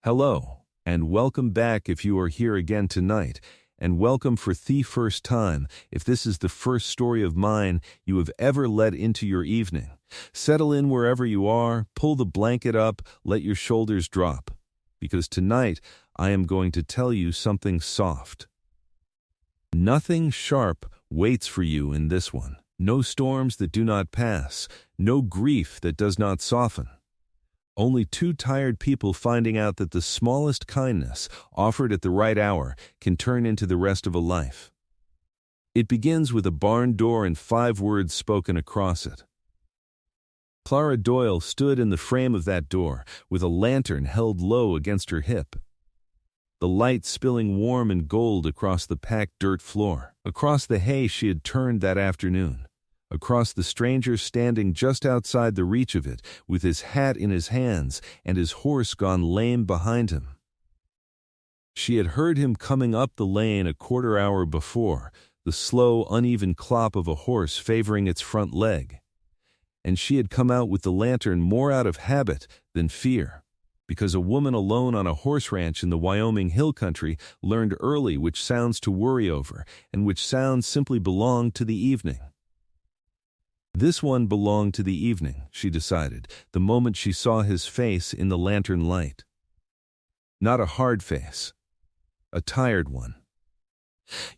Hello, and welcome back if you are here again tonight, and welcome for the first time if this is the first story of mine you have ever let into your evening. Settle in wherever you are, pull the blanket up, let your shoulders drop, because tonight I am going to tell you something soft. Nothing sharp waits for you in this one. No storms that do not pass, no grief that does not soften. Only two tired people finding out that the smallest kindness, offered at the right hour, can turn into the rest of a life. It begins with a barn door and 5 words spoken across it. Clara Doyle stood in the frame of that door, with a lantern held low against her hip. The light spilling warm and gold across the packed dirt floor, across the hay she had turned that afternoon, across the stranger standing just outside the reach of it, with his hat in his hands and his horse gone lame behind him. She had heard him coming up the lane a quarter hour before, the slow, uneven clop of a horse favoring its front leg. And she had come out with the lantern more out of habit than fear, because a woman alone on a horse ranch in the Wyoming hill country learned early which sounds to worry over and which sounds simply belonged to the evening. This one belonged to the evening, she decided, the moment she saw his face in the lantern light. Not a hard face, a tired one.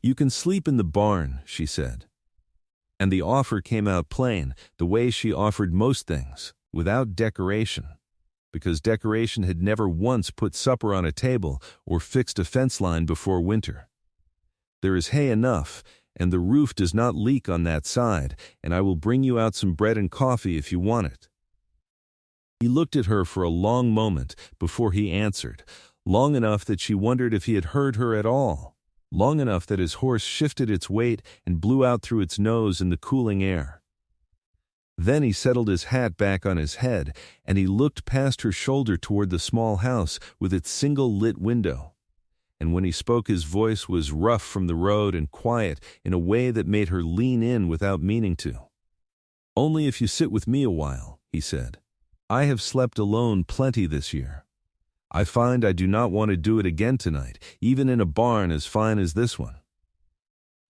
"You can sleep in the barn," she said. And the offer came out plain, the way she offered most things, without decoration, because decoration had never once put supper on a table or fixed a fence line before winter. "There is hay enough, and the roof does not leak on that side, and I will bring you out some bread and coffee if you want it." He looked at her for a long moment before he answered, long enough that she wondered if he had heard her at all, long enough that his horse shifted its weight and blew out through its nose in the cooling air. Then he settled his hat back on his head, and he looked past her shoulder toward the small house with its single lit window. And when he spoke, his voice was rough from the road and quiet in a way that made her lean in without meaning to. "Only if you sit with me a while," he said. "I have slept alone plenty this year. I find I do not want to do it again tonight, even in a barn as fine as this one."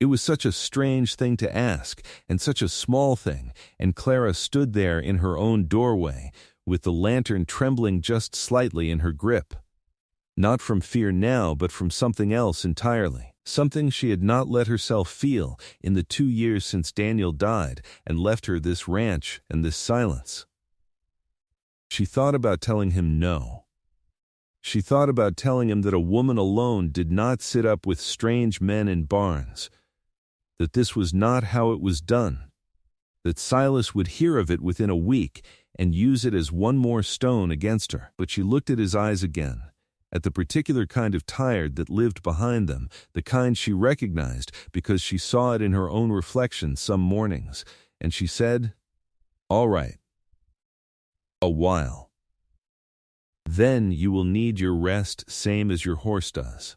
It was such a strange thing to ask, and such a small thing, and Clara stood there in her own doorway, with the lantern trembling just slightly in her grip. Not from fear now, but from something else entirely, something she had not let herself feel in the 2 years since Daniel died and left her this ranch and this silence. She thought about telling him no. She thought about telling him that a woman alone did not sit up with strange men in barns, that this was not how it was done, that Silas would hear of it within a week and use it as one more stone against her. But she looked at his eyes again, at the particular kind of tired that lived behind them, the kind she recognized because she saw it in her own reflection some mornings, and she said, "All right. A while. Then you will need your rest same as your horse does."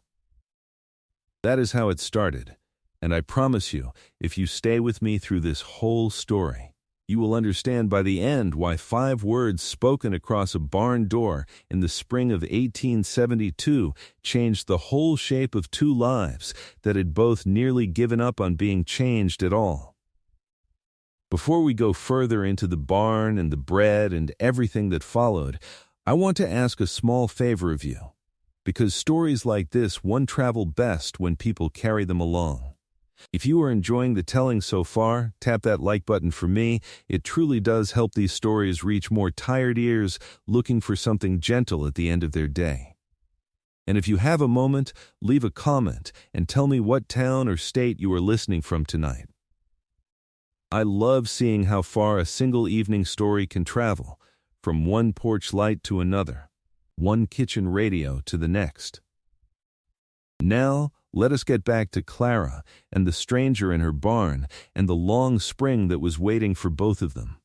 That is how it started, and I promise you, if you stay with me through this whole story, you will understand by the end why 5 words spoken across a barn door in the spring of 1872 changed the whole shape of 2 lives that had both nearly given up on being changed at all. Before we go further into the barn and the bread and everything that followed, I want to ask a small favor of you, because stories like this one travel best when people carry them along. If you are enjoying the telling so far, tap that like button for me. It truly does help these stories reach more tired ears looking for something gentle at the end of their day. And if you have a moment, leave a comment and tell me what town or state you are listening from tonight. I love seeing how far a single evening story can travel, from one porch light to another, one kitchen radio to the next. Now, let us get back to Clara and the stranger in her barn and the long spring that was waiting for both of them.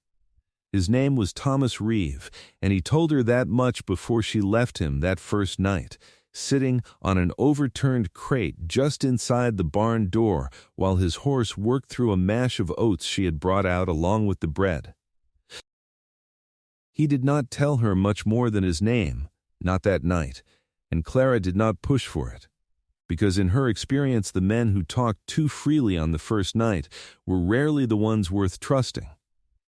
His name was Thomas Reeve, and he told her that much before she left him that first night, sitting on an overturned crate just inside the barn door while his horse worked through a mash of oats she had brought out along with the bread. He did not tell her much more than his name, not that night, and Clara did not push for it, because in her experience the men who talked too freely on the first night were rarely the ones worth trusting,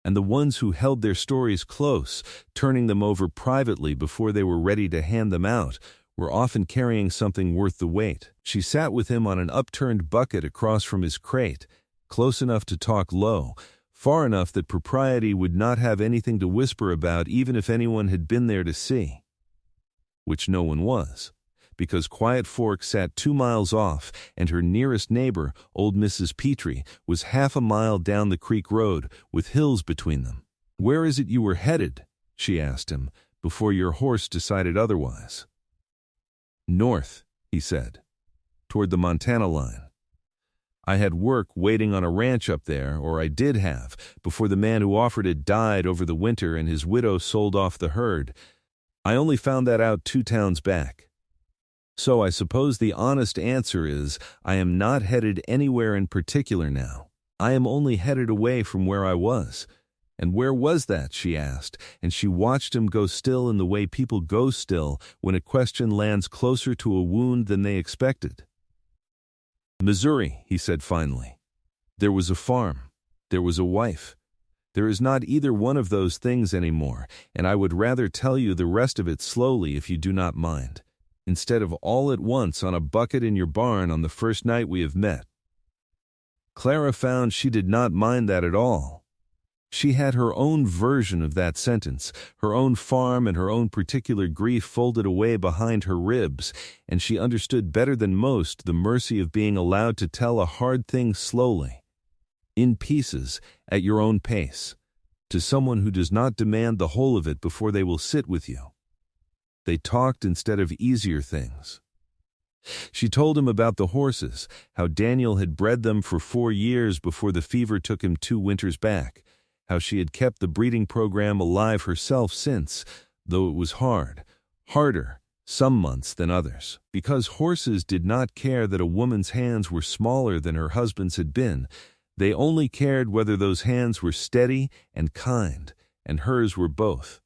and the ones who held their stories close, turning them over privately before they were ready to hand them out, were often carrying something worth the wait. She sat with him on an upturned bucket across from his crate, close enough to talk low, far enough that propriety would not have anything to whisper about even if anyone had been there to see. Which no one was, because Quiet Fork sat 2 miles off, and her nearest neighbor, old Mrs. Petrie, was half a mile down the creek road, with hills between them. "Where is it you were headed?" she asked him, before your horse decided otherwise. "North," he said, "toward the Montana line. I had work waiting on a ranch up there, or I did have, before the man who offered it died over the winter and his widow sold off the herd. I only found that out 2 towns back. So I suppose the honest answer is I am not headed anywhere in particular now. I am only headed away from where I was." "And where was that?" she asked, and she watched him go still in the way people go still when a question lands closer to a wound than they expected. "Missouri," he said finally. "There was a farm. There was a wife. There is not either one of those things anymore, and I would rather tell you the rest of it slowly if you do not mind, instead of all at once on a bucket in your barn on the first night we have met." Clara found she did not mind that at all. She had her own version of that sentence, her own farm and her own particular grief folded away behind her ribs, and she understood better than most the mercy of being allowed to tell a hard thing slowly, in pieces, at your own pace, to someone who does not demand the whole of it before they will sit with you. They talked instead of easier things. She told him about the horses, how Daniel had bred them for 4 years before the fever took him 2 winters back, how she had kept the breeding program alive herself since, though it was harder, some months than others. Because horses did not care that a woman's hands were smaller than her husband's had been, they only cared whether those hands were steady and kind, and hers were both.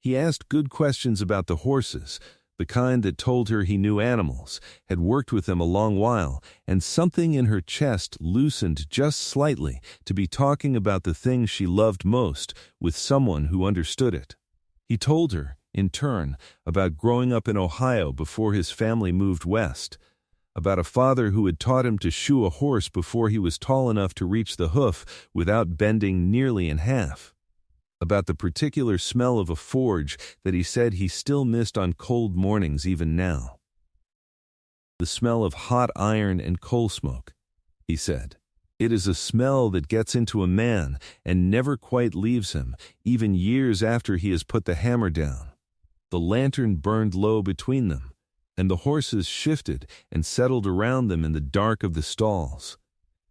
He asked good questions about the horses, the kind that told her he knew animals, had worked with them a long while, and something in her chest loosened just slightly to be talking about the thing she loved most with someone who understood it. He told her, in turn, about growing up in Ohio before his family moved west, about a father who had taught him to shoe a horse before he was tall enough to reach the hoof without bending nearly in half, about the particular smell of a forge that he said he still missed on cold mornings even now. "The smell of hot iron and coal smoke," he said. "It is a smell that gets into a man and never quite leaves him, even years after he has put the hammer down." The lantern burned low between them, and the horses shifted and settled around them in the dark of the stalls,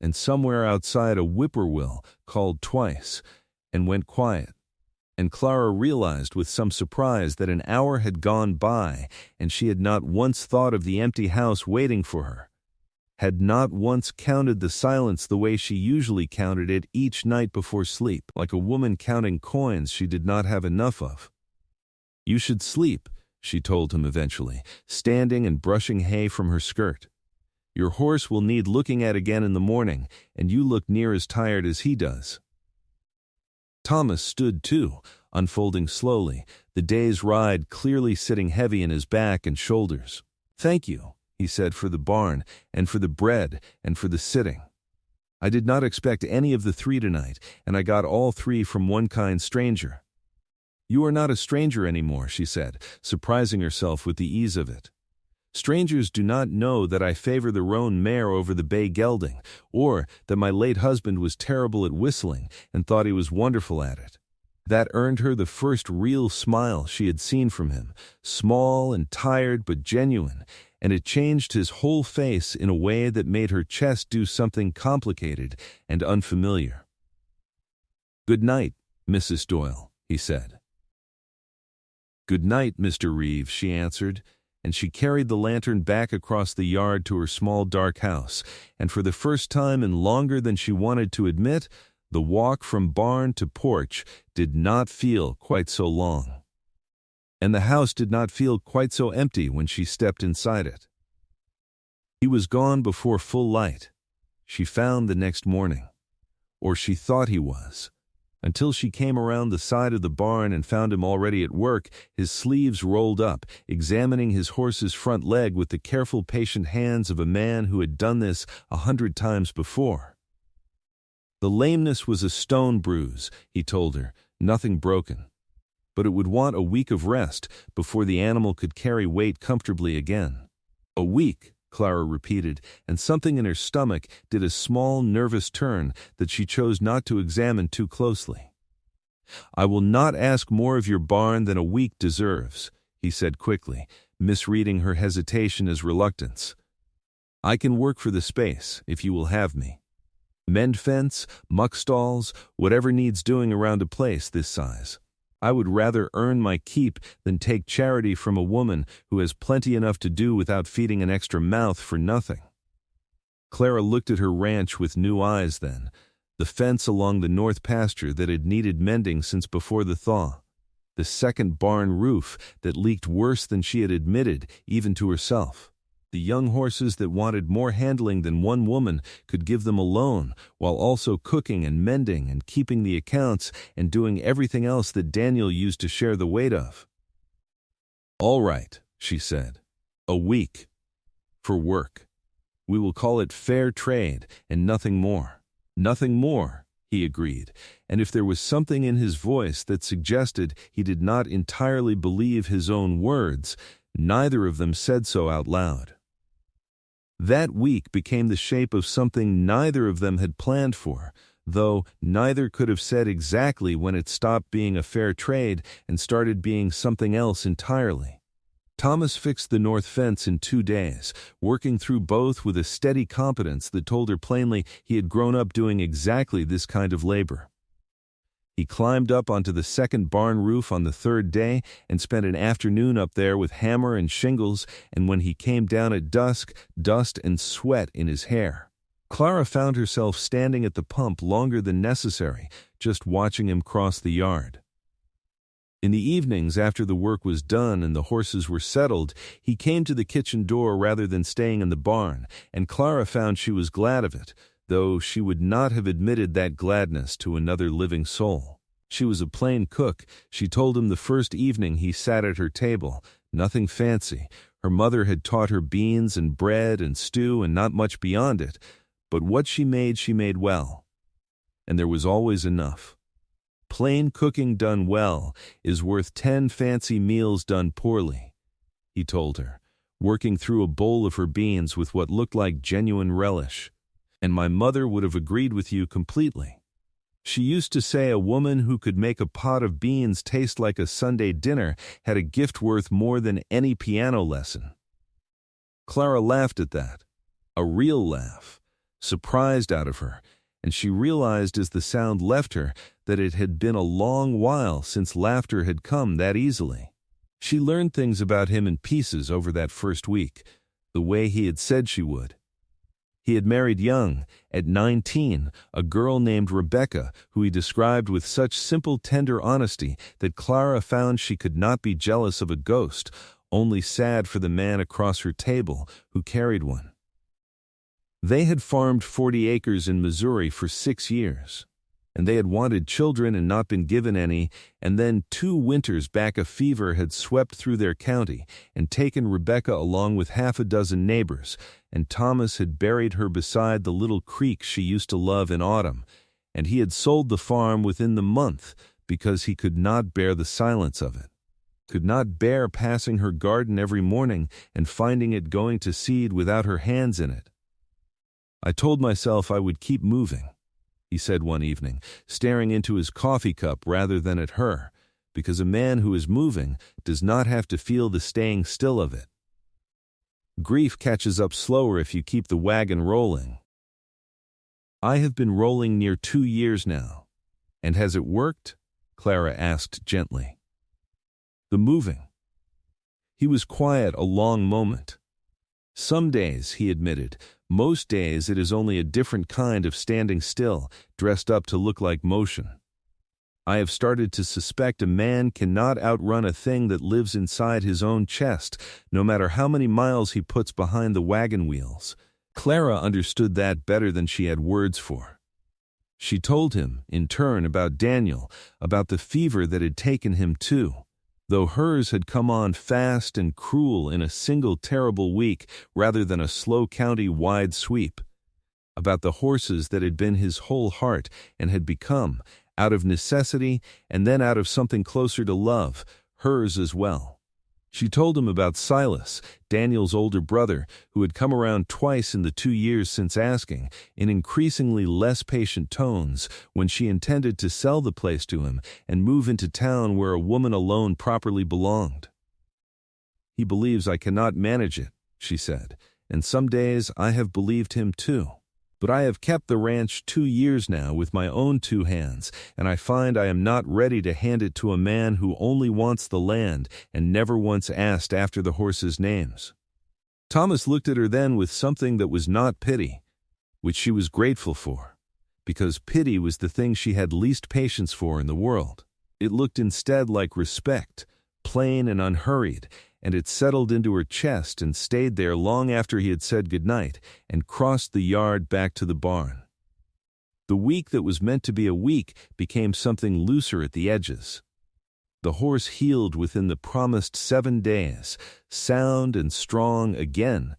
and somewhere outside a whippoorwill called twice and went quiet. And Clara realized with some surprise that an hour had gone by and she had not once thought of the empty house waiting for her, had not once counted the silence the way she usually counted it each night before sleep, like a woman counting coins she did not have enough of. "You should sleep," she told him eventually, standing and brushing hay from her skirt. "Your horse will need looking at again in the morning, and you look near as tired as he does." Thomas stood too, unfolding slowly, the day's ride clearly sitting heavy in his back and shoulders. "Thank you," he said, "for the barn, and for the bread, and for the sitting. I did not expect any of the 3 tonight, and I got all 3 from one kind stranger." "You are not a stranger anymore," she said, surprising herself with the ease of it. "Strangers do not know that I favor the roan mare over the bay gelding, or that my late husband was terrible at whistling and thought he was wonderful at it." That earned her the first real smile she had seen from him, small and tired but genuine, and it changed his whole face in a way that made her chest do something complicated and unfamiliar. "Good night, Mrs. Doyle," he said. "Good night, Mr. Reeves," she answered, and she carried the lantern back across the yard to her small dark house, and for the first time in longer than she wanted to admit, the walk from barn to porch did not feel quite so long. and the house did not feel quite so empty when she stepped inside it. He was gone before full light, she found the next morning. Or she thought he was, until she came around the side of the barn and found him already at work, his sleeves rolled up, examining his horse's front leg with the careful, patient hands of a man who had done this 100 times before. The lameness was a stone bruise, he told her, nothing broken. But it would want a week of rest before the animal could carry weight comfortably again. A week, Clara repeated, and something in her stomach did a small, nervous turn that she chose not to examine too closely. "I will not ask more of your barn than a week deserves," he said quickly, misreading her hesitation as reluctance. "I can work for the space, if you will have me. Mend fence, muck stalls, whatever needs doing around a place this size. I would rather earn my keep than take charity from a woman who has plenty enough to do without feeding an extra mouth for nothing." Clara looked at her ranch with new eyes then, the fence along the north pasture that had needed mending since before the thaw, the second barn roof that leaked worse than she had admitted even to herself, the young horses that wanted more handling than one woman could give them alone, while also cooking and mending and keeping the accounts and doing everything else that Daniel used to share the weight of. "All right," she said. "A week. For work. We will call it fair trade and nothing more." "Nothing more," he agreed, and if there was something in his voice that suggested he did not entirely believe his own words, neither of them said so out loud. That week became the shape of something neither of them had planned for, though neither could have said exactly when it stopped being a fair trade and started being something else entirely. Thomas fixed the north fence in 2 days, working through both with a steady competence that told her plainly he had grown up doing exactly this kind of labor. He climbed up onto the second barn roof on the 3rd day and spent an afternoon up there with hammer and shingles, and when he came down at dusk, dust and sweat in his hair. Clara found herself standing at the pump longer than necessary, just watching him cross the yard. In the evenings, after the work was done and the horses were settled, he came to the kitchen door rather than staying in the barn, and Clara found she was glad of it, though she would not have admitted that gladness to another living soul. She was a plain cook, she told him the first evening he sat at her table, nothing fancy. Her mother had taught her beans and bread and stew and not much beyond it, but what she made well. And there was always enough. Plain cooking done well is worth 10 fancy meals done poorly, he told her, working through a bowl of her beans with what looked like genuine relish. And my mother would have agreed with you completely. She used to say a woman who could make a pot of beans taste like a Sunday dinner had a gift worth more than any piano lesson. Clara laughed at that, a real laugh, surprised out of her, and she realized as the sound left her that it had been a long while since laughter had come that easily. She learned things about him in pieces over that first week, the way he had said she would. He had married young, at 19, a girl named Rebecca, who he described with such simple, tender honesty that Clara found she could not be jealous of a ghost, only sad for the man across her table who carried one. They had farmed 40 acres in Missouri for 6 years, and they had wanted children and not been given any, and then 2 winters back a fever had swept through their county and taken Rebecca along with half a dozen neighbors, and Thomas had buried her beside the little creek she used to love in autumn, and he had sold the farm within the month because he could not bear the silence of it, could not bear passing her garden every morning and finding it going to seed without her hands in it. "I told myself I would keep moving," he said one evening, staring into his coffee cup rather than at her, because a man who is moving does not have to feel the staying still of it. Grief catches up slower if you keep the wagon rolling. "I have been rolling near 2 years now. And has it worked?" Clara asked gently. "The moving." He was quiet a long moment. "Some days," he admitted, "most days it is only a different kind of standing still, dressed up to look like motion." I have started to suspect a man cannot outrun a thing that lives inside his own chest, no matter how many miles he puts behind the wagon wheels. Clara understood that better than she had words for. She told him, in turn, about Daniel, about the fever that had taken him too, though hers had come on fast and cruel in a single terrible week rather than a slow county-wide sweep, about the horses that had been his whole heart and had become, out of necessity and then out of something closer to love, hers as well. She told him about Silas, Daniel's older brother, who had come around twice in the 2 years since asking, in increasingly less patient tones, when she intended to sell the place to him and move into town where a woman alone properly belonged. "He believes I cannot manage it," she said, "and some days I have believed him too. But I have kept the ranch 2 years now with my own 2 hands, and I find I am not ready to hand it to a man who only wants the land and never once asked after the horses' names." Thomas looked at her then with something that was not pity, which she was grateful for, because pity was the thing she had least patience for in the world. It looked instead like respect, plain and unhurried, and it settled into her chest and stayed there long after he had said goodnight and crossed the yard back to the barn. The week that was meant to be a week became something looser at the edges. The horse healed within the promised 7 days, sound and strong again,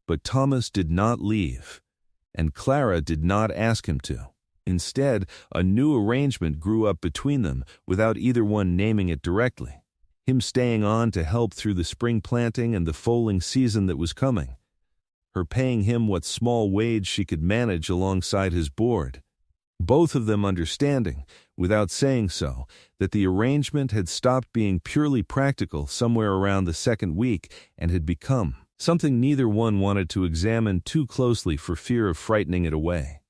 but Thomas did not leave, and Clara did not ask him to. Instead, a new arrangement grew up between them without either one naming it directly. Him staying on to help through the spring planting and the foaling season that was coming, her paying him what small wage she could manage alongside his board. Both of them understanding, without saying so, that the arrangement had stopped being purely practical somewhere around the 2nd week and had become something neither one wanted to examine too closely for fear of frightening it away.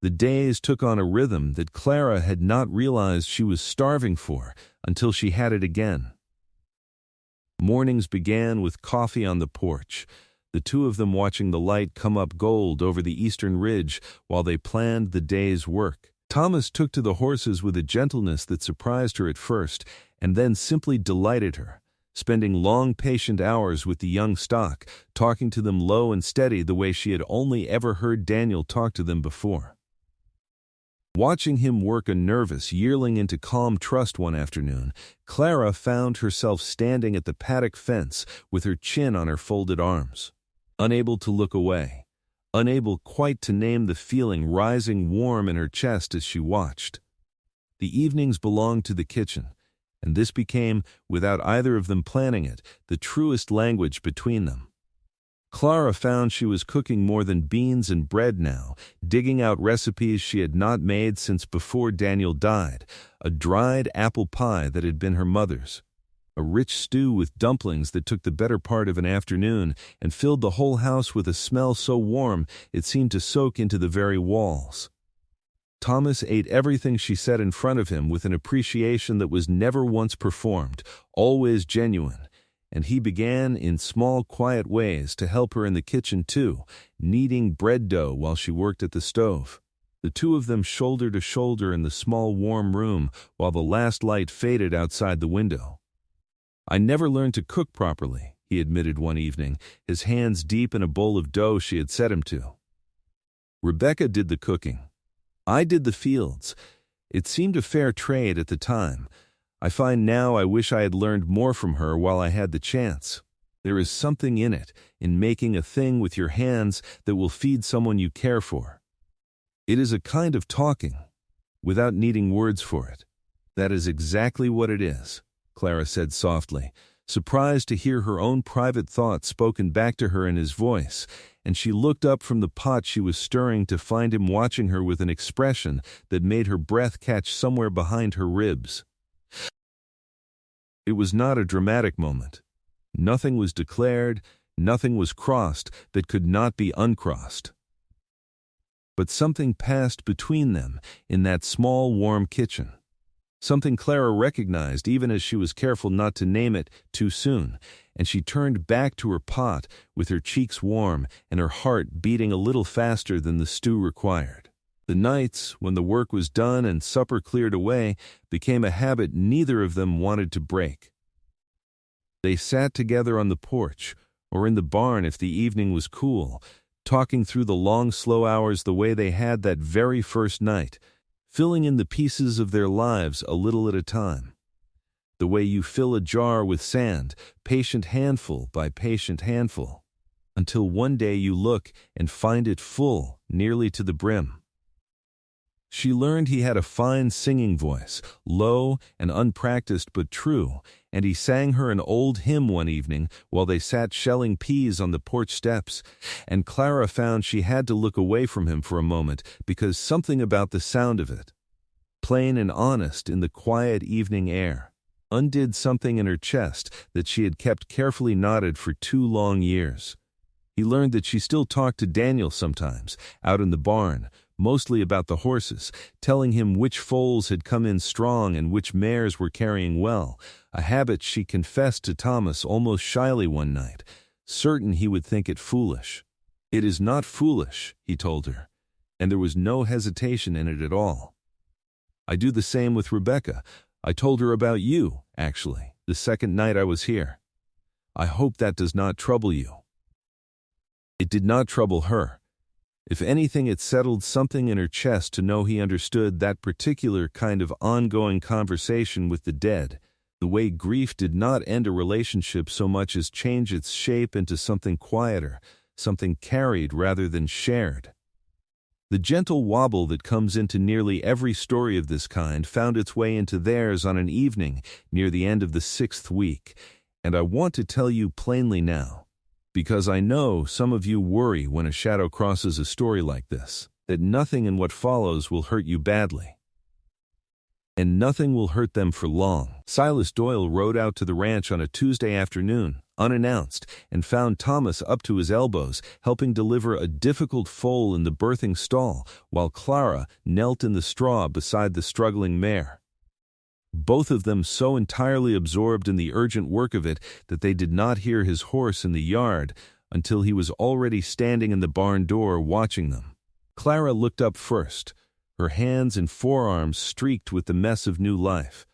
The days took on a rhythm that Clara had not realized she was starving for until she had it again. Mornings began with coffee on the porch, the 2 of them watching the light come up gold over the eastern ridge while they planned the day's work. Thomas took to the horses with a gentleness that surprised her at first and then simply delighted her, spending long patient hours with the young stock, talking to them low and steady the way she had only ever heard Daniel talk to them before. Watching him work a nervous yearling into calm trust one afternoon, Clara found herself standing at the paddock fence with her chin on her folded arms, unable to look away, unable quite to name the feeling rising warm in her chest as she watched. The evenings belonged to the kitchen, and this became, without either of them planning it, the truest language between them. Clara found she was cooking more than beans and bread now, digging out recipes she had not made since before Daniel died, a dried apple pie that had been her mother's, a rich stew with dumplings that took the better part of an afternoon and filled the whole house with a smell so warm it seemed to soak into the very walls. Thomas ate everything she set in front of him with an appreciation that was never once performed, always genuine, and he began in small, quiet ways to help her in the kitchen too, kneading bread dough while she worked at the stove. The 2 of them shoulder to shoulder in the small warm room while the last light faded outside the window. "I never learned to cook properly," he admitted one evening, his hands deep in a bowl of dough she had set him to. "Rebecca did the cooking. I did the fields. It seemed a fair trade at the time. I find now I wish I had learned more from her while I had the chance. There is something in it, in making a thing with your hands that will feed someone you care for. It is a kind of talking, without needing words for it." "That is exactly what it is," Clara said softly, surprised to hear her own private thoughts spoken back to her in his voice, and she looked up from the pot she was stirring to find him watching her with an expression that made her breath catch somewhere behind her ribs. It was not a dramatic moment. Nothing was declared, nothing was crossed that could not be uncrossed. But something passed between them in that small warm kitchen. Something Clara recognized even as she was careful not to name it too soon, and she turned back to her pot with her cheeks warm and her heart beating a little faster than the stew required. The nights, when the work was done and supper cleared away, became a habit neither of them wanted to break. They sat together on the porch, or in the barn if the evening was cool, talking through the long, slow hours the way they had that very first night, filling in the pieces of their lives a little at a time. The way you fill a jar with sand, patient handful by patient handful, until one day you look and find it full, nearly to the brim. She learned he had a fine singing voice, low and unpracticed but true, and he sang her an old hymn one evening while they sat shelling peas on the porch steps, and Clara found she had to look away from him for a moment because something about the sound of it, plain and honest in the quiet evening air, undid something in her chest that she had kept carefully knotted for 2 long years. He learned that she still talked to Daniel sometimes, out in the barn, mostly about the horses, telling him which foals had come in strong and which mares were carrying well, a habit she confessed to Thomas almost shyly one night, certain he would think it foolish. "It is not foolish," he told her, and there was no hesitation in it at all. "I do the same with Rebecca. I told her about you, actually, the second night I was here. I hope that does not trouble you." It did not trouble her. If anything, it settled something in her chest to know he understood that particular kind of ongoing conversation with the dead, the way grief did not end a relationship so much as change its shape into something quieter, something carried rather than shared. The gentle wobble that comes into nearly every story of this kind found its way into theirs on an evening near the end of the 6th week, and I want to tell you plainly now, because I know some of you worry when a shadow crosses a story like this, that nothing in what follows will hurt you badly. And nothing will hurt them for long. Silas Doyle rode out to the ranch on a Tuesday afternoon, unannounced, and found Thomas up to his elbows, helping deliver a difficult foal in the birthing stall, while Clara knelt in the straw beside the struggling mare. Both of them so entirely absorbed in the urgent work of it that they did not hear his horse in the yard until he was already standing in the barn door watching them. Clara looked up first, her hands and forearms streaked with the mess of new life,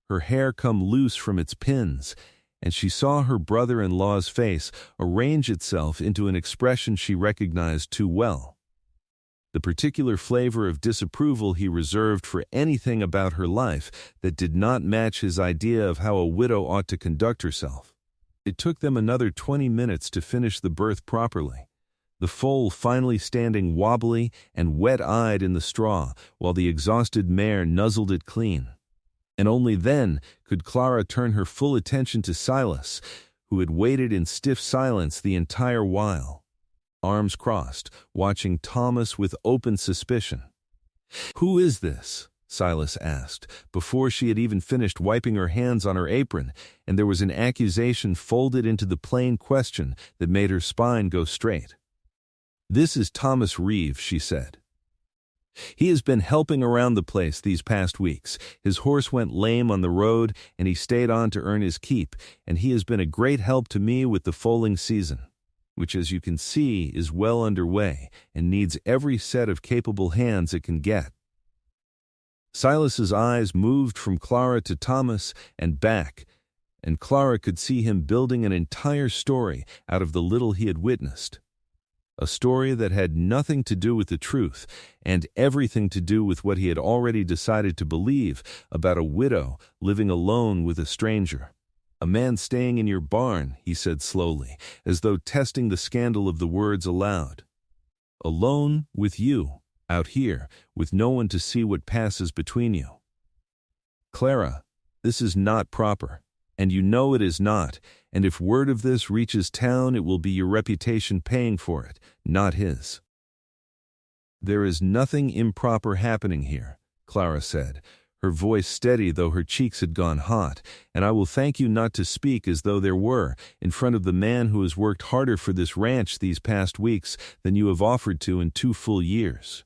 her hair come loose from its pins, and she saw her brother-in-law's face arrange itself into an expression she recognized too well. The particular flavor of disapproval he reserved for anything about her life that did not match his idea of how a widow ought to conduct herself. It took them another 20 minutes to finish the birth properly, the foal finally standing wobbly and wet-eyed in the straw while the exhausted mare nuzzled it clean. And only then could Clara turn her full attention to Silas, who had waited in stiff silence the entire while, arms crossed, watching Thomas with open suspicion. "Who is this?" Silas asked, before she had even finished wiping her hands on her apron, and there was an accusation folded into the plain question that made her spine go straight. "This is Thomas Reeve," she said. "He has been helping around the place these past weeks. His horse went lame on the road, and he stayed on to earn his keep, and he has been a great help to me with the foaling season, which, as you can see, is well underway and needs every set of capable hands it can get." Silas's eyes moved from Clara to Thomas and back, and Clara could see him building an entire story out of the little he had witnessed. A story that had nothing to do with the truth and everything to do with what he had already decided to believe about a widow living alone with a stranger. "A man staying in your barn," he said slowly, as though testing the scandal of the words aloud. "Alone with you, out here, with no one to see what passes between you. Clara, this is not proper, and you know it is not, and if word of this reaches town it will be your reputation paying for it, not his." "There is nothing improper happening here," Clara said, her voice steady though her cheeks had gone hot, "and I will thank you not to speak as though there were, in front of the man who has worked harder for this ranch these past weeks than you have offered to in 2 full years.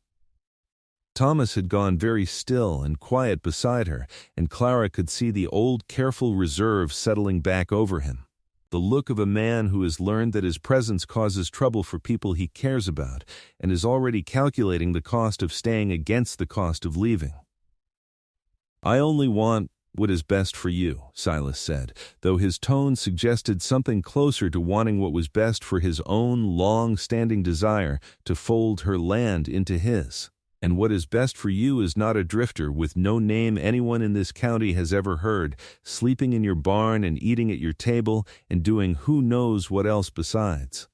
Thomas had gone very still and quiet beside her, and Clara could see the old careful reserve settling back over him. The look of a man who has learned that his presence causes trouble for people he cares about and is already calculating the cost of staying against the cost of leaving. "I only want what is best for you," Silas said, though his tone suggested something closer to wanting what was best for his own long-standing desire to fold her land into his. "And what is best for you is not a drifter with no name anyone in this county has ever heard, sleeping in your barn and eating at your table and doing who knows what else besides.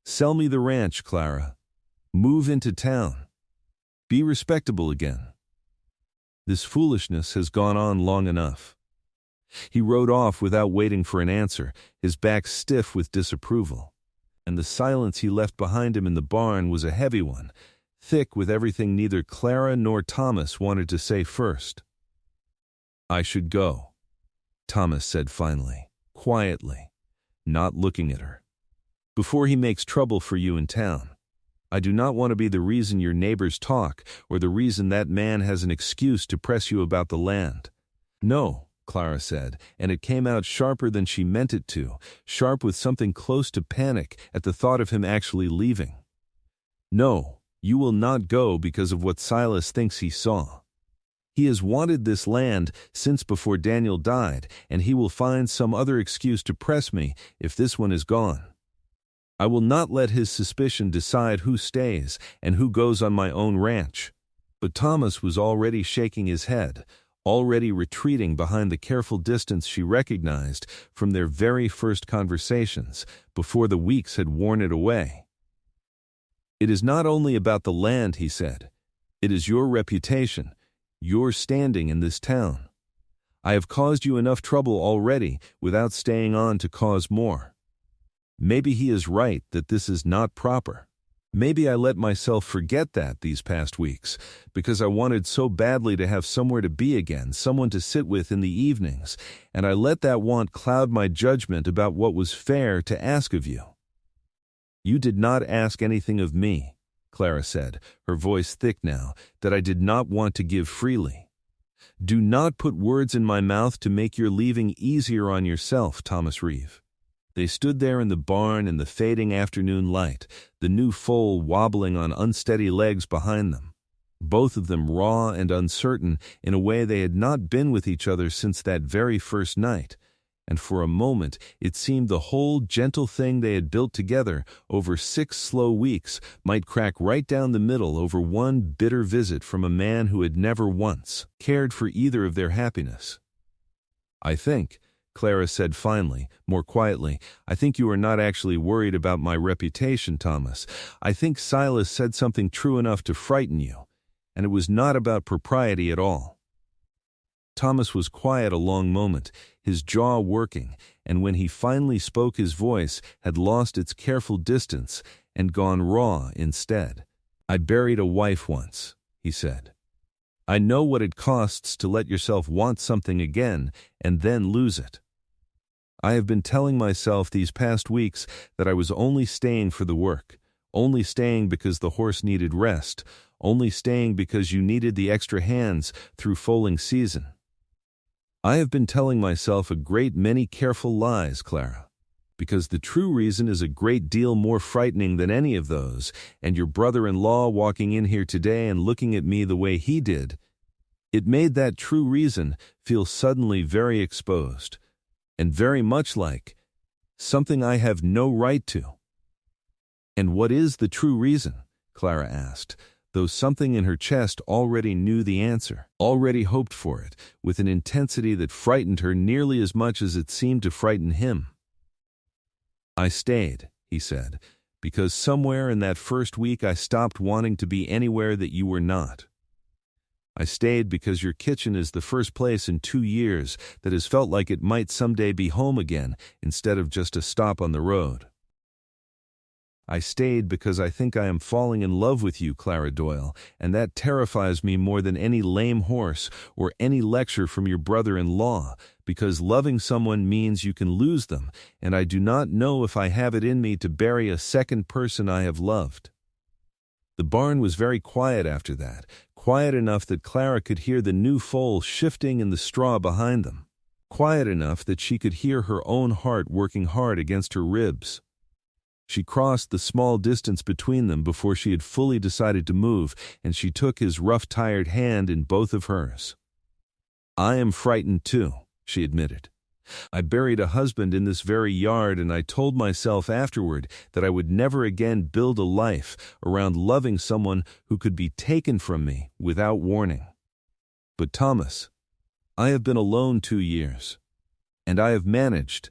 Sell me the ranch, Clara. Move into town. Be respectable again. This foolishness has gone on long enough." He rode off without waiting for an answer, his back stiff with disapproval. And the silence he left behind him in the barn was a heavy one, thick with everything neither Clara nor Thomas wanted to say first. "I should go," Thomas said finally, quietly, not looking at her. "Before he makes trouble for you in town. I do not want to be the reason your neighbors talk or the reason that man has an excuse to press you about the land." "No," Clara said, and it came out sharper than she meant it to, sharp with something close to panic at the thought of him actually leaving. "No, you will not go because of what Silas thinks he saw. He has wanted this land since before Daniel died, and he will find some other excuse to press me if this one is gone. I will not let his suspicion decide who stays and who goes on my own ranch." But Thomas was already shaking his head, already retreating behind the careful distance she recognized from their very first conversations, before the weeks had worn it away. "It is not only about the land," he said. "It is your reputation, your standing in this town. I have caused you enough trouble already without staying on to cause more. Maybe he is right that this is not proper. Maybe I let myself forget that these past weeks, because I wanted so badly to have somewhere to be again, someone to sit with in the evenings, and I let that want cloud my judgment about what was fair to ask of you." "You did not ask anything of me," Clara said, her voice thick now, "that I did not want to give freely. Do not put words in my mouth to make your leaving easier on yourself, Thomas Reeve." They stood there in the barn in the fading afternoon light, the new foal wobbling on unsteady legs behind them, both of them raw and uncertain in a way they had not been with each other since that very first night, and for a moment it seemed the whole gentle thing they had built together over 6 slow weeks might crack right down the middle over one bitter visit from a man who had never once cared for either of their happiness. "I think," Clara said finally, more quietly, "I think you are not actually worried about my reputation, Thomas. I think Silas said something true enough to frighten you, and it was not about propriety at all." Thomas was quiet a long moment, his jaw working, and when he finally spoke his voice had lost its careful distance and gone raw instead. "I buried a wife once," he said. "I know what it costs to let yourself want something again and then lose it. I have been telling myself these past weeks that I was only staying for the work, only staying because the horse needed rest, only staying because you needed the extra hands through foaling season. I have been telling myself a great many careful lies, Clara, because the true reason is a great deal more frightening than any of those, and your brother-in-law walking in here today and looking at me the way he did, it made that true reason feel suddenly very exposed, and very much like something I have no right to." "And what is the true reason?" Clara asked, though something in her chest already knew the answer, already hoped for it, with an intensity that frightened her nearly as much as it seemed to frighten him. "I stayed," he said, "because somewhere in that first week I stopped wanting to be anywhere that you were not. I stayed because your kitchen is the first place in 2 years that has felt like it might someday be home again instead of just a stop on the road. I stayed because I think I am falling in love with you, Clara Doyle, and that terrifies me more than any lame horse or any lecture from your brother-in-law, because loving someone means you can lose them, and I do not know if I have it in me to bury a second person I have loved." The barn was very quiet after that, quiet enough that Clara could hear the new foal shifting in the straw behind them, quiet enough that she could hear her own heart working hard against her ribs. She crossed the small distance between them before she had fully decided to move, and she took his rough, tired hand in both of hers. "I am frightened too," she admitted. "I buried a husband in this very yard, and I told myself afterward that I would never again build a life around loving someone who could be taken from me without warning. But Thomas, I have been alone 2 years, and I have managed,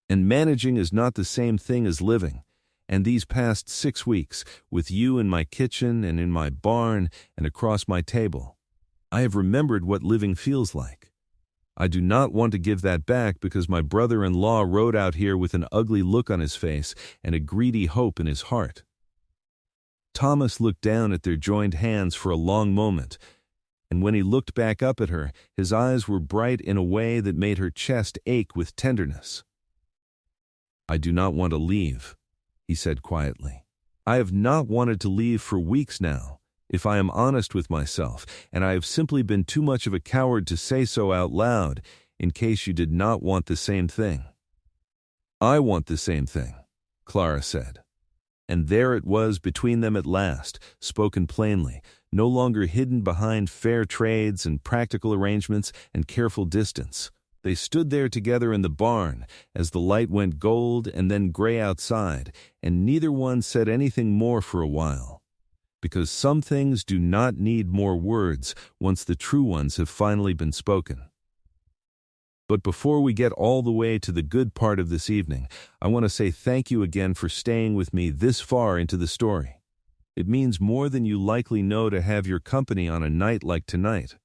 and managing is not the same thing as living. And these past 6 weeks, with you in my kitchen and in my barn and across my table, I have remembered what living feels like. I do not want to give that back because my brother-in-law rode out here with an ugly look on his face and a greedy hope in his heart." Thomas looked down at their joined hands for a long moment, and when he looked back up at her, his eyes were bright in a way that made her chest ache with tenderness. "I do not want to leave," he said quietly. "I have not wanted to leave for weeks now, if I am honest with myself, and I have simply been too much of a coward to say so out loud, in case you did not want the same thing." "I want the same thing," Clara said. And there it was between them at last, spoken plainly, no longer hidden behind fair trades and practical arrangements and careful distance. They stood there together in the barn as the light went gold and then gray outside, and neither one said anything more for a while. Because some things do not need more words once the true ones have finally been spoken. But before we get all the way to the good part of this evening, I want to say thank you again for staying with me this far into the story. It means more than you likely know to have your company on a night like tonight.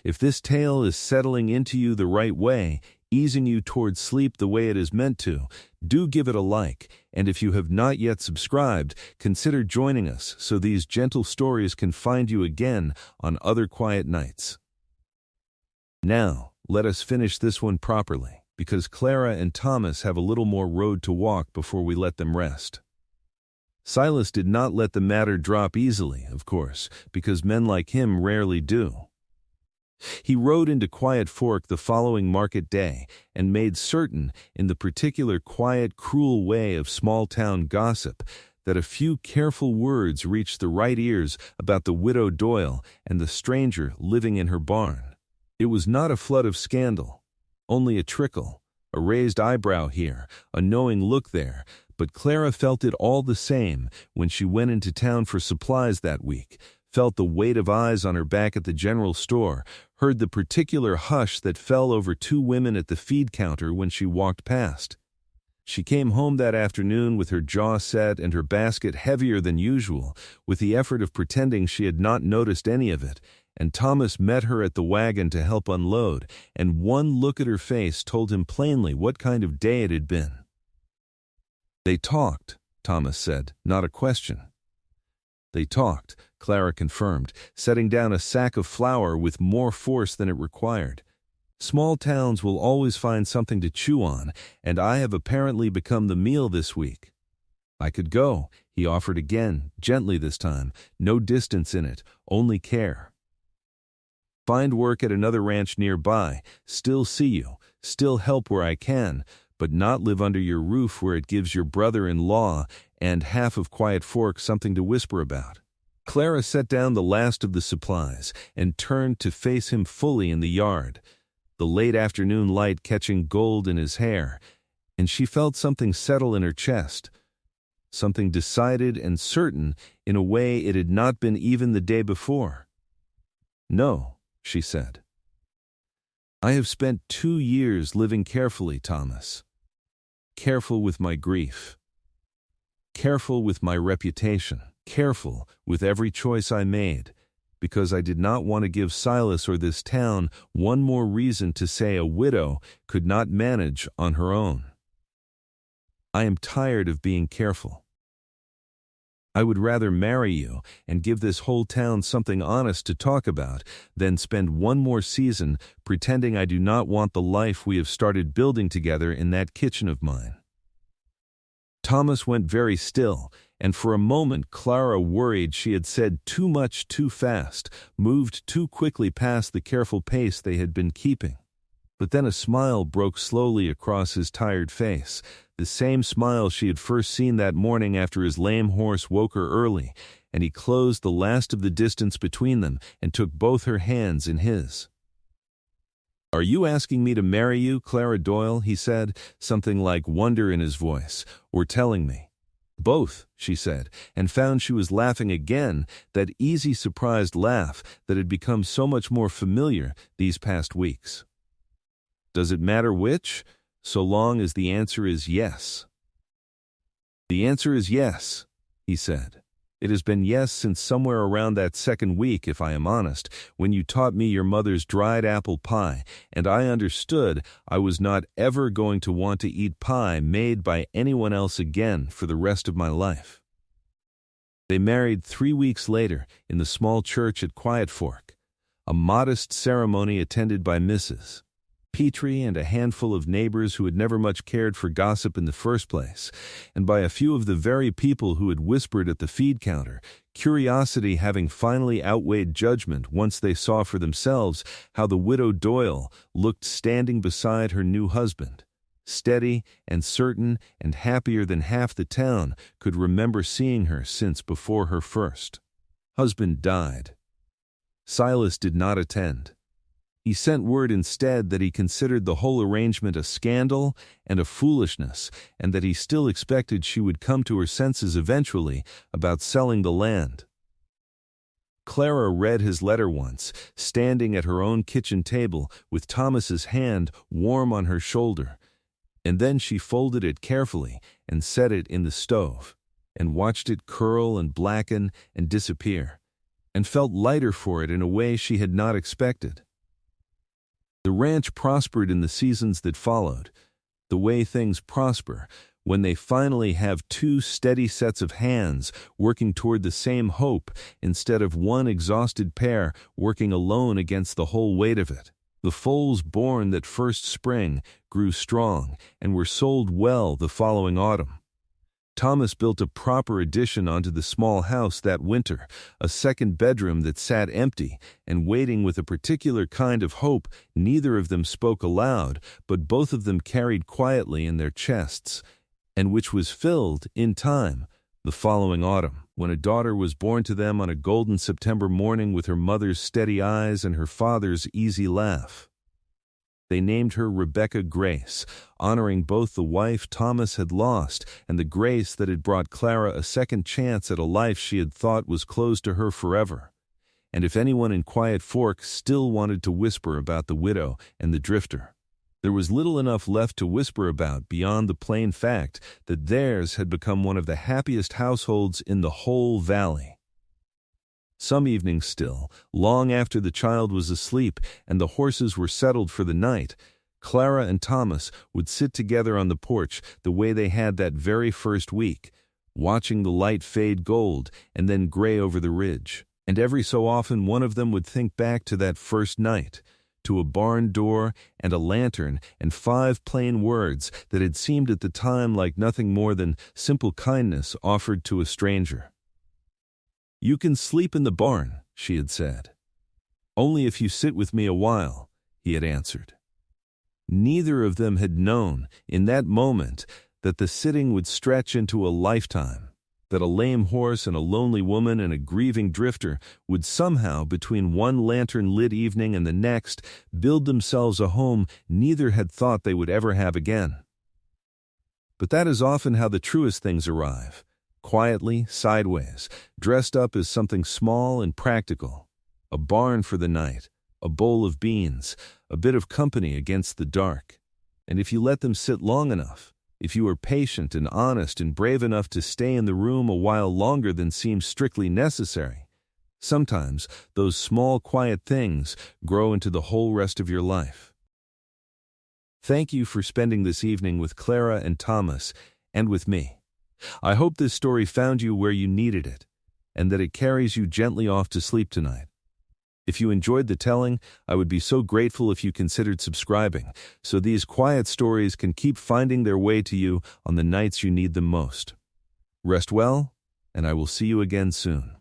If this tale is settling into you the right way, easing you towards sleep the way it is meant to, do give it a like, and if you have not yet subscribed, consider joining us so these gentle stories can find you again on other quiet nights. Now, let us finish this one properly, because Clara and Thomas have a little more road to walk before we let them rest. Silas did not let the matter drop easily, of course, because men like him rarely do. He rode into Quiet Fork the following market day and made certain, in the particular quiet, cruel way of small-town gossip, that a few careful words reached the right ears about the widow Doyle and the stranger living in her barn. It was not a flood of scandal, only a trickle, a raised eyebrow here, a knowing look there, but Clara felt it all the same when she went into town for supplies that week, felt the weight of eyes on her back at the general store, heard the particular hush that fell over 2 women at the feed counter when she walked past. She came home that afternoon with her jaw set and her basket heavier than usual, with the effort of pretending she had not noticed any of it, and Thomas met her at the wagon to help unload, and one look at her face told him plainly what kind of day it had been. "They talked," Thomas said, "not a question." "They talked," Clara confirmed, setting down a sack of flour with more force than it required. "Small towns will always find something to chew on, and I have apparently become the meal this week." "I could go," he offered again, gently this time, no distance in it, only care. "Find work at another ranch nearby, still see you, still help where I can, but not live under your roof where it gives your brother-in-law and half of Quiet Fork something to whisper about." Clara set down the last of the supplies and turned to face him fully in the yard, the late afternoon light catching gold in his hair, and she felt something settle in her chest, something decided and certain in a way it had not been even the day before. "No," she said. "I have spent 2 years living carefully, Thomas. Careful with my grief. Careful with my reputation. Careful with every choice I made, because I did not want to give Silas or this town one more reason to say a widow could not manage on her own. I am tired of being careful. I would rather marry you and give this whole town something honest to talk about than spend one more season pretending I do not want the life we have started building together in that kitchen of mine." Thomas went very still, and for a moment Clara worried she had said too much too fast, moved too quickly past the careful pace they had been keeping. But then a smile broke slowly across his tired face, the same smile she had first seen that morning after his lame horse woke her early, and he closed the last of the distance between them and took both her hands in his. "Are you asking me to marry you, Clara Doyle?" he said, something like wonder in his voice, "or telling me?" "Both," she said, and found she was laughing again, that easy, surprised laugh that had become so much more familiar these past weeks. "Does it matter which, so long as the answer is yes?" "The answer is yes," he said. "It has been yes since somewhere around that second week, if I am honest, when you taught me your mother's dried apple pie, and I understood I was not ever going to want to eat pie made by anyone else again for the rest of my life." They married 3 weeks later in the small church at Quiet Fork, a modest ceremony attended by Mrs. Petrie and a handful of neighbors who had never much cared for gossip in the first place, and by a few of the very people who had whispered at the feed counter, curiosity having finally outweighed judgment once they saw for themselves how the widow Doyle looked standing beside her new husband, steady and certain and happier than half the town could remember seeing her since before her first husband died. Silas did not attend. He sent word instead that he considered the whole arrangement a scandal and a foolishness, and that he still expected she would come to her senses eventually about selling the land. Clara read his letter once, standing at her own kitchen table with Thomas's hand warm on her shoulder, and then she folded it carefully and set it in the stove, and watched it curl and blacken and disappear, and felt lighter for it in a way she had not expected. The ranch prospered in the seasons that followed, the way things prosper when they finally have two steady sets of hands working toward the same hope instead of one exhausted pair working alone against the whole weight of it. The foals born that first spring grew strong and were sold well the following autumn. Thomas built a proper addition onto the small house that winter, a second bedroom that sat empty and waiting with a particular kind of hope neither of them spoke aloud, but both of them carried quietly in their chests, and which was filled, in time, the following autumn, when a daughter was born to them on a golden September morning with her mother's steady eyes and her father's easy laugh. They named her Rebecca Grace, honoring both the wife Thomas had lost and the Grace that had brought Clara a second chance at a life she had thought was closed to her forever. And if anyone in Quiet Fork still wanted to whisper about the widow and the drifter, there was little enough left to whisper about beyond the plain fact that theirs had become one of the happiest households in the whole valley. Some evenings still, long after the child was asleep and the horses were settled for the night, Clara and Thomas would sit together on the porch the way they had that very first week, watching the light fade gold and then gray over the ridge. And every so often one of them would think back to that first night, to a barn door and a lantern and 5 plain words that had seemed at the time like nothing more than simple kindness offered to a stranger. "You can sleep in the barn," she had said. "Only if you sit with me a while," he had answered. Neither of them had known, in that moment, that the sitting would stretch into a lifetime, that a lame horse and a lonely woman and a grieving drifter would somehow, between one lantern-lit evening and the next, build themselves a home neither had thought they would ever have again. But that is often how the truest things arrive. Quietly, sideways, dressed up as something small and practical. A barn for the night, a bowl of beans, a bit of company against the dark. And if you let them sit long enough, if you are patient and honest and brave enough to stay in the room a while longer than seems strictly necessary, sometimes those small quiet things grow into the whole rest of your life. Thank you for spending this evening with Clara and Thomas, and with me. I hope this story found you where you needed it, and that it carries you gently off to sleep tonight. If you enjoyed the telling, I would be so grateful if you considered subscribing, so these quiet stories can keep finding their way to you on the nights you need them most. Rest well, and I will see you again soon.